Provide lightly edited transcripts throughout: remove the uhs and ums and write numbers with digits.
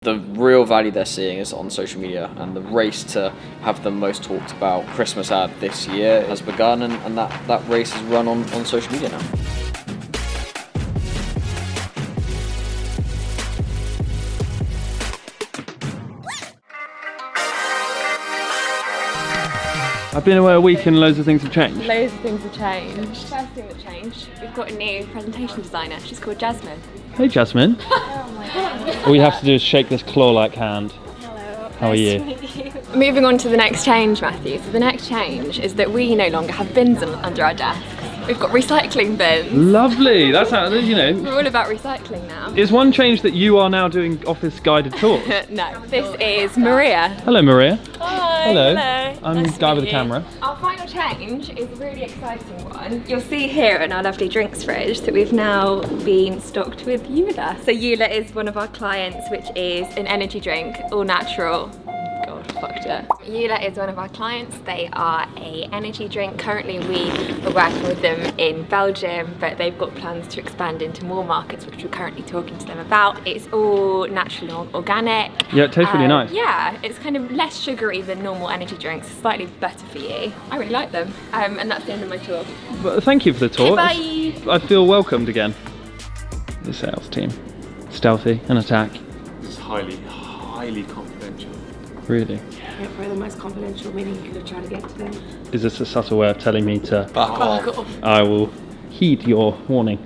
The real value they're seeing is on social media, and the race to have the most talked about Christmas ad this year has begun, and that race is run on social media now. I've been away a week and loads of things have changed. Loads of things have changed. First thing that changed, we've got a new presentation designer. She's called Jasmine. Hey Jasmine. Oh my god. All you have to do is shake this claw-like hand. Hello. How are you? Nice to meet you. Moving on to the next change, Matthew. So the next change is that we no longer have bins under our desks. We've got recycling bins. Lovely. That's how, you know. We're all about recycling now. Is one change that you are now doing office guided tours? No, this is Maria. Hello Maria. Hi. Hello. Nice I'm the to guy meet with the you. camera. Our final change is a really exciting one. You'll see here in our lovely drinks fridge that we've now been stocked with Eula. So Eula is one of our clients, which is an energy drink, all natural. God, fucked it. Eula is one of our clients. They are a energy drink. Currently we are working with them in Belgium, but they've got plans to expand into more markets, which we're currently talking to them about. It's all natural and organic. Yeah, it tastes really nice. Yeah, it's kind of less sugary than normal energy drinks, slightly better for you. I really like them. And that's the end of my talk. But thank you for the tour. Okay, bye. I feel welcomed again. The sales team. Stealthy, an attack. This is highly confidential. Really? Yeah, probably the most confidential meeting you could have tried to get today. Is this a subtle way of telling me to Fuck off. I will heed your warning.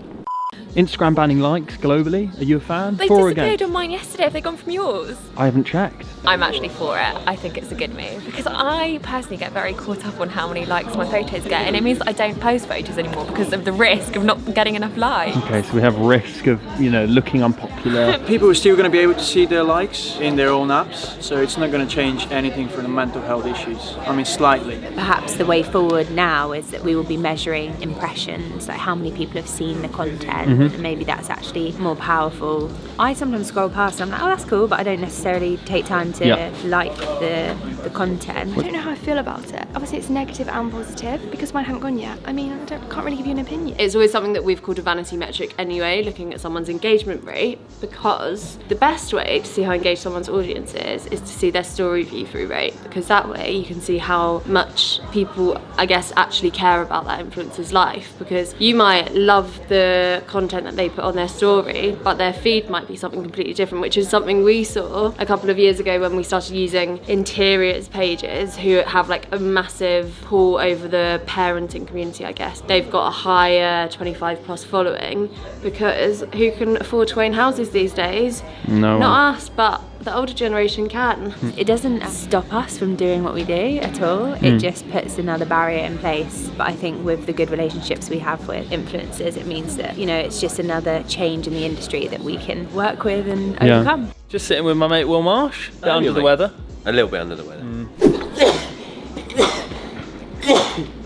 Instagram banning likes globally. Are you a fan? They For or disappeared against? on mine yesterday. Have they gone from yours? I haven't checked. I'm actually for it. I think it's a good move because I personally get very caught up on how many likes my photos get, and it means that I don't post photos anymore because of the risk of not getting enough likes. Okay, so we have risk of, you know, looking unpopular. People are still going to be able to see their likes in their own apps, so it's not going to change anything for the mental health issues. I mean, slightly. Perhaps the way forward now is that we will be measuring impressions, like how many people have seen the content, and maybe that's actually more powerful. I sometimes scroll past and I'm like, oh that's cool, but I don't necessarily take time to like the content. I don't know how I feel about it. Obviously it's negative and positive because mine haven't gone yet. I mean, I can't really give you an opinion. It's always something that we've called a vanity metric anyway, looking at someone's engagement rate, because the best way to see how engaged someone's audience is to see their story view through rate, because that way you can see how much people, I guess, actually care about that influencer's life, because you might love the content that they put on their story, but their feed might be something completely different, which is something we saw a couple of years ago when we started using interiors pages who have like a massive pull over the parenting community, I guess. They've got a higher 25 plus following because who can afford to own houses these days? No. Not us, but the older generation can. It doesn't stop us from doing what we do at all. It just puts another barrier in place. But I think with the good relationships we have with influencers, it means that, you know, it's just another change in the industry that we can work with and overcome. Just sitting with my mate Will Marsh, a bit under the weather. A little bit under the weather.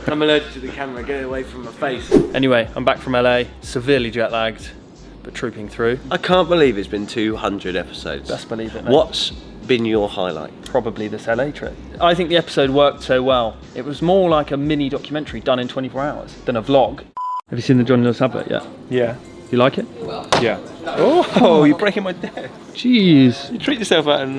I'm allergic to the camera, get it away from my face. Anyway, I'm back from LA, severely jet lagged, but trooping through. I can't believe it's been 200 episodes. Best believe it, mate. What's been your highlight? Probably this LA trip. I think the episode worked so well. It was more like a mini documentary done in 24 hours than a vlog. Have you seen the John Lewis advert yet? Yeah. You like it? Yeah. Oh, you're breaking my neck. Jeez. You treat yourself out in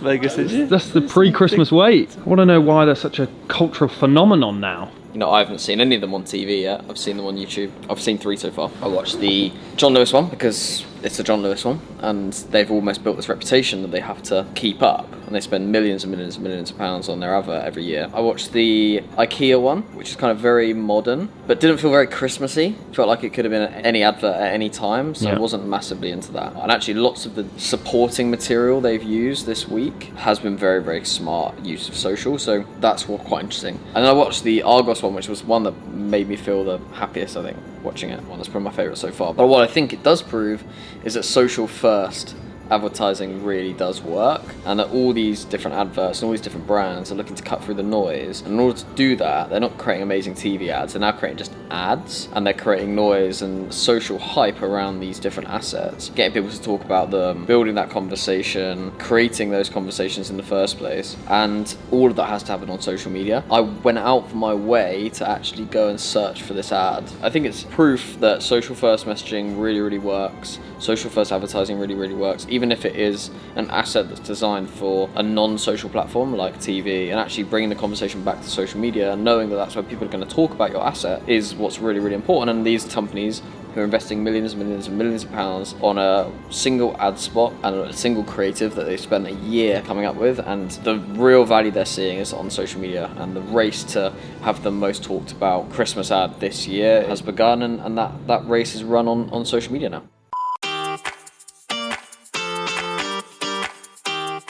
Vegas, did you? That's the pre-Christmas wait. I want to know why they're such a cultural phenomenon now. You know, I haven't seen any of them on TV yet. I've seen them on YouTube. I've seen 3 so far. I watched the John Lewis one because it's a John Lewis one, and they've almost built this reputation that they have to keep up, and they spend millions and millions and millions of pounds on their advert every year. I watched the IKEA one, which is kind of very modern, but didn't feel very Christmassy. Felt like it could have been any advert at any time, so I wasn't massively into that. And actually lots of the supporting material they've used this week has been very, very smart use of social, so that's quite interesting. And then I watched the Argos one, which was one that made me feel the happiest, I think, watching it. One that's probably my favourite so far. But what I think it does prove is that social first advertising really does work, and that all these different adverts and all these different brands are looking to cut through the noise. And in order to do that, they're not creating amazing TV ads, they're now creating just ads, and they're creating noise and social hype around these different assets, getting people to talk about them, building that conversation, creating those conversations in the first place, and all of that has to happen on social media. I went out of my way to actually go and search for this ad. I think it's proof that social first messaging really, really works. Social first advertising really, really works. Even even if it is an asset that's designed for a non-social platform like TV, and actually bringing the conversation back to social media and knowing that that's where people are going to talk about your asset is what's really, really important. And these companies who are investing millions and millions and millions of pounds on a single ad spot and a single creative that they spent a year coming up with, and the real value they're seeing is on social media, and the race to have the most talked about Christmas ad this year has begun, and that race is run on social media now.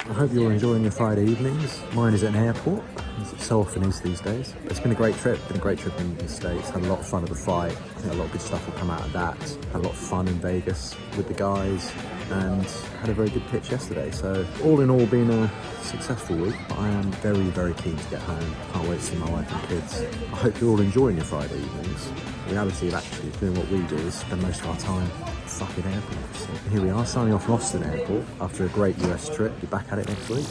I hope you're enjoying your Friday evenings. Mine is at an airport, as it so often is these days. It's been a great trip, in the States. Had a lot of fun at the fight. I think a lot of good stuff will come out of that. Had a lot of fun in Vegas with the guys and had a very good pitch yesterday. So all in all, been a successful week. I am very, very keen to get home. Can't wait to see my wife and kids. I hope you're all enjoying your Friday evenings. The reality of actually doing what we do is spend most of our time fucking airports. So here we are, signing off from Austin Airport after a great US trip. Be back at it next week.